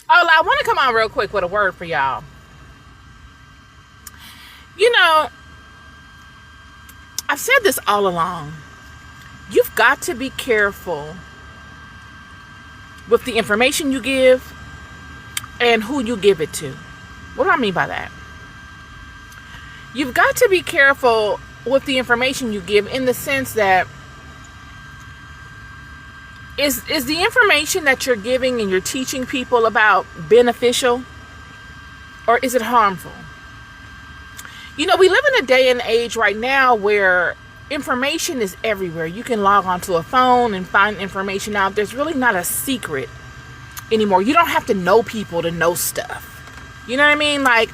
Oh, I want to come on real quick with a word for y'all. You know, I've said this all along. You've got to be careful with the information you give and who you give it to. What do I mean by that? You've got to be careful with the information you give in the sense that is the information that you're giving and you're teaching people about beneficial or is it harmful? We live in a day and age right now where information is everywhere. You can log onto a phone and find information out. There's really not a secret anymore. You don't have to know people to know stuff. You know what I mean? Like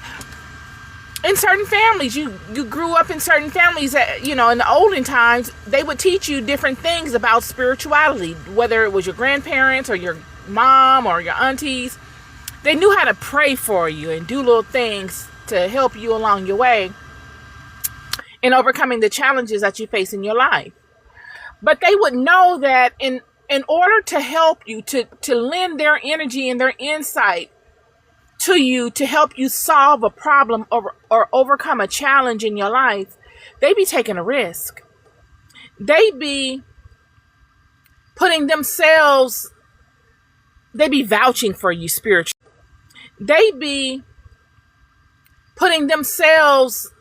in certain families, you grew up in certain families that, in the olden times, they would teach you different things about spirituality, whether it was your grandparents or your mom or your aunties. They knew how to pray for you and do little things to help you along your way in overcoming the challenges that you face in your life. But they would know that in order to help you, to lend their energy and their insight to you to help you solve a problem or overcome a challenge in your life, they be taking a risk. They be putting themselves, they be vouching for you spiritually. They be putting themselves,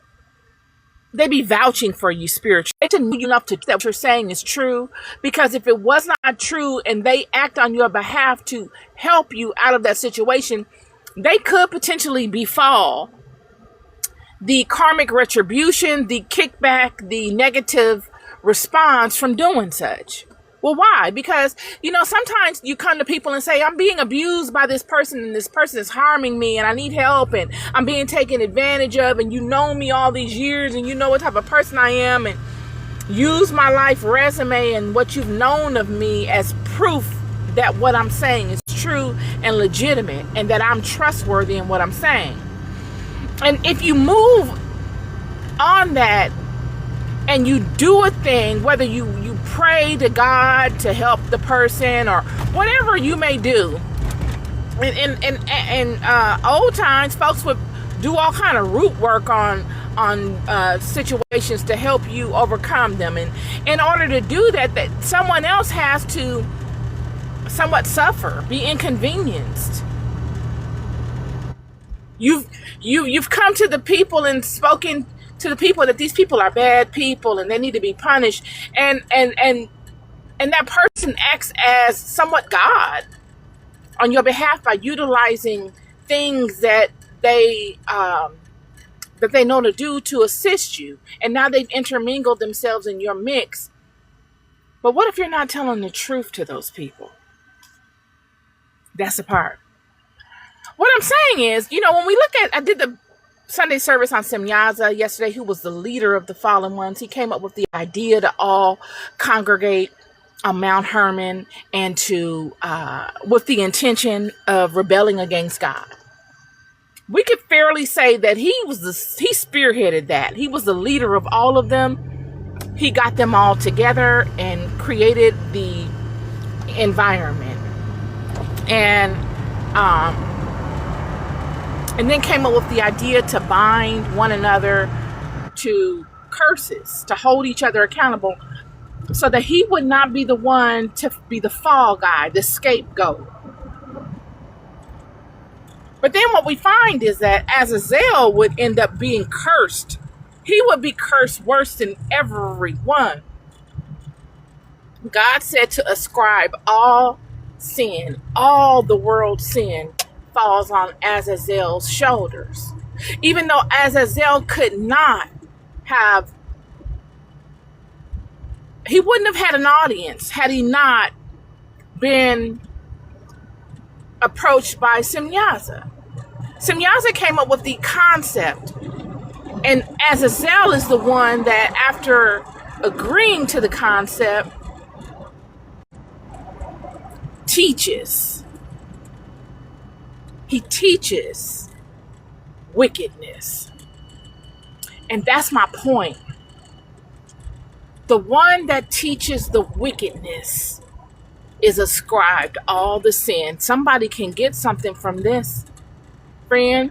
they be vouching for you spiritually. They know you enough to that what you're saying is true, because if it was not true and they act on your behalf to help you out of that situation, they could potentially befall the karmic retribution, the kickback, the negative response from doing such. Well, why? Because, sometimes you come to people and say, I'm being abused by this person and this person is harming me and I need help and I'm being taken advantage of, and you know me all these years and you know what type of person I am, and use my life resume and what you've known of me as proof that what I'm saying is true and legitimate and that I'm trustworthy in what I'm saying. And if you move on that and you do a thing, whether you pray to God to help the person or whatever you may do, in old times, folks would do all kind of root work on situations to help you overcome them. And in order to do that, someone else has to somewhat suffer, be inconvenienced. You've come to the people and spoken to the people that these people are bad people and they need to be punished, and that person acts as somewhat God on your behalf by utilizing things that they know to do to assist you, and now they've intermingled themselves in your mix. But what if you're not telling the truth to those people? That's the part. What I'm saying is, when we look at, I did the Sunday service on Semyaza yesterday, who was the leader of the fallen ones. He came up with the idea to all congregate on Mount Hermon and to, with the intention of rebelling against God. We could fairly say that he spearheaded that. He was the leader of all of them. He got them all together and created the environment. And then came up with the idea to bind one another to curses, to hold each other accountable, so that he would not be the one to be the fall guy, the scapegoat. But then what we find is that Azazel would end up being cursed. He would be cursed worse than everyone. God said to ascribe all sin, all the world's sin falls on Azazel's shoulders. Even though Azazel could not have, he wouldn't have had an audience had he not been approached by Semyaza. Semyaza came up with the concept, and Azazel is the one that, after agreeing to the concept, teaches. He teaches wickedness. And that's my point. The one that teaches the wickedness is ascribed all the sin. Somebody can get something from this, friend.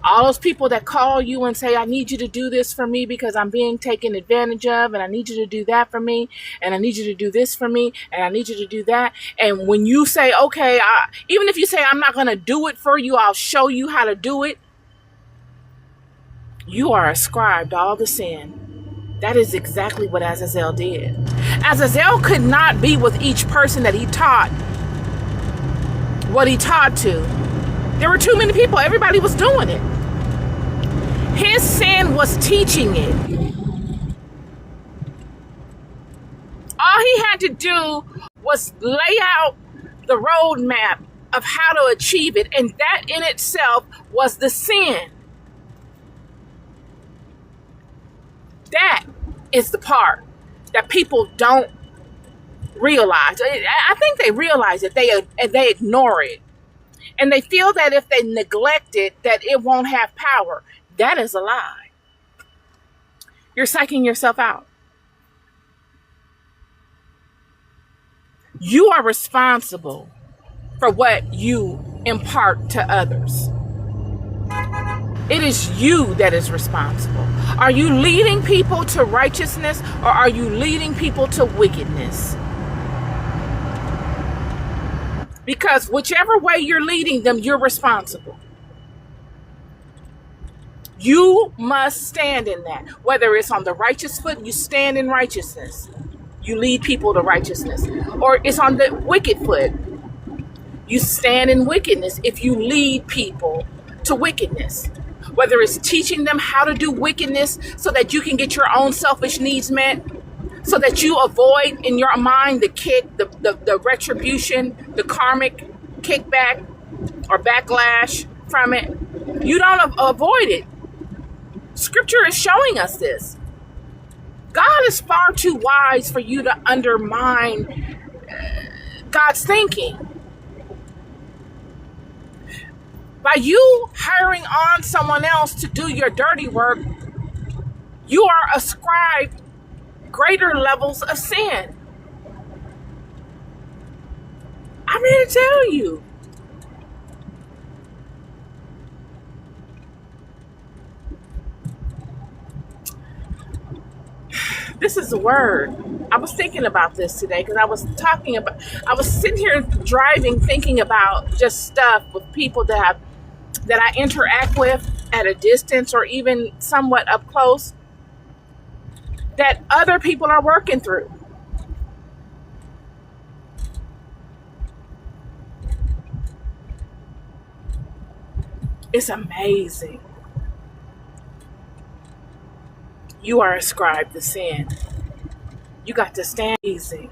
All those people that call you and say, I need you to do this for me because I'm being taken advantage of, and I need you to do that for me, and I need you to do this for me, and I need you to do that. And when you say, okay, even if you say, I'm not going to do it for you, I'll show you how to do it, you are ascribed all the sin. That is exactly what Azazel did. Azazel could not be with each person that he taught what he taught to. There were too many people. Everybody was doing it. His sin was teaching it. All he had to do was lay out the roadmap of how to achieve it, and that in itself was the sin. That is the part that people don't realize. I think they realize it. They ignore it. And they feel that if they neglect it, that it won't have power. That is a lie. You're psyching yourself out. You are responsible for what you impart to others. It is you that is responsible. Are you leading people to righteousness, or are you leading people to wickedness? Because whichever way you're leading them, you're responsible. You must stand in that. Whether it's on the righteous foot, you stand in righteousness. You lead people to righteousness. Or it's on the wicked foot. You stand in wickedness if you lead people to wickedness. Whether it's teaching them how to do wickedness so that you can get your own selfish needs met, so that you avoid in your mind the retribution, the karmic kickback or backlash from it. You don't avoid it. Scripture is showing us this. God is far too wise for you to undermine God's thinking. By you hiring on someone else to do your dirty work, you are ascribed greater levels of sin. I'm here to tell you. This is the word. I was thinking about this today because I was sitting here driving thinking about just stuff with people that I interact with at a distance or even somewhat up close that other people are working through. It's amazing. You are ascribed to sin. You got to stand easy.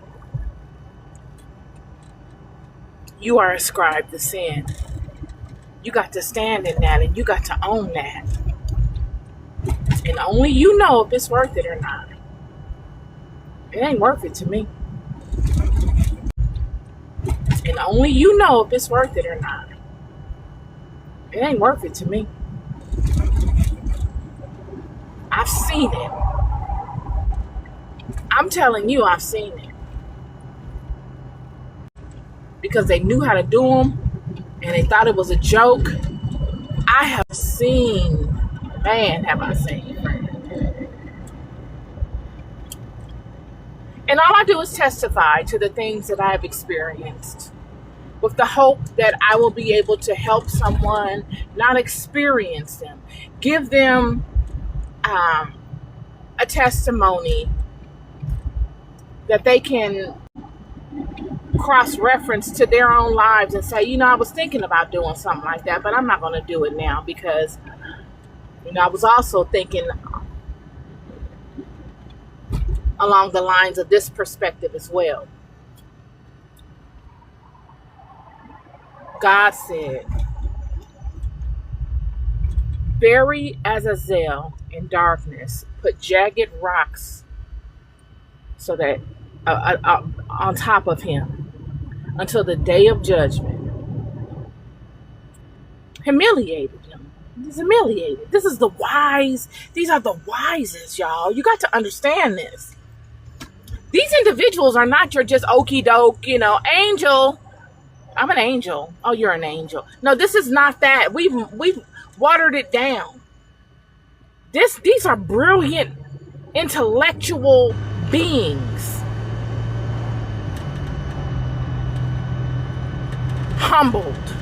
You are ascribed to sin. You got to stand in that, and you got to own that. And only you know if it's worth it or not. It ain't worth it to me. And only you know if it's worth it or not. It ain't worth it to me. I've seen it. I'm telling you, I've seen it. Because they knew how to do them and they thought it was a joke. I have seen, man, have I seen. And all I do is testify to the things that I've experienced with the hope that I will be able to help someone not experience them. Give them a testimony that they can cross-reference to their own lives and say, you know, I was thinking about doing something like that, but I'm not going to do it now because, you know, I was also thinking along the lines of this perspective as well. God said, bury Azazel in darkness, put jagged rocks so that on top of him until the day of judgment. Humiliated him. He's humiliated. This is the wise. These are the wisest, y'all. You got to understand this. These individuals are not your just okie doke, angel. I'm an angel. Oh, you're an angel. No, this is not that. We've watered it down. These are brilliant, intellectual beings. Humbled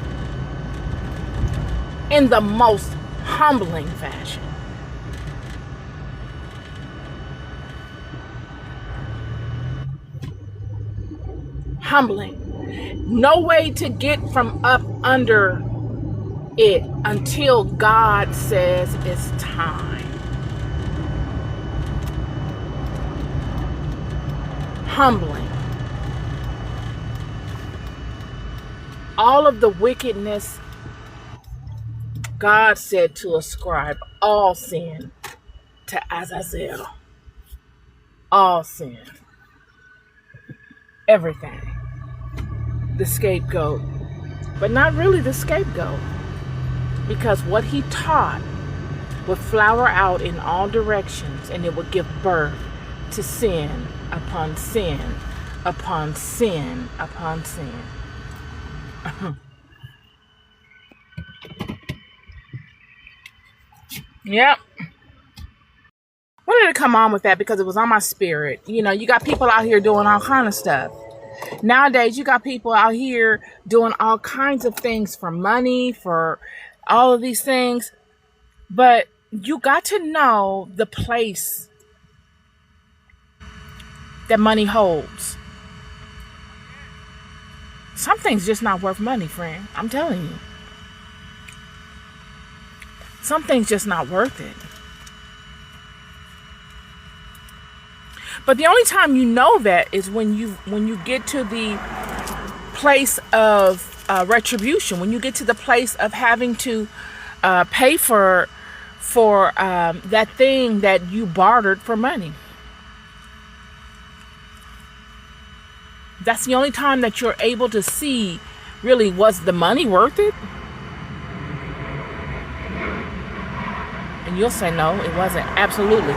in the most humbling fashion. Humbling. No way to get from up under it until God says it's time. Humbling. All of the wickedness, God said to ascribe all sin to Azazel. All sin. Everything. The scapegoat. But not really the scapegoat. Because what he taught would flower out in all directions, and it would give birth to sin upon sin upon sin upon sin. Yep. Wanted to come on with that because it was on my spirit. You got people out here doing all kind of stuff. Nowadays, you got people out here doing all kinds of things for money, for all of these things. But you got to know the place that money holds. Something's just not worth money, friend. I'm telling you. Something's just not worth it. But the only time you know that is when you get to the place of retribution, when you get to the place of having to pay for that thing that you bartered for money. That's the only time that you're able to see, really, was the money worth it? And you'll say, no, it wasn't. Absolutely.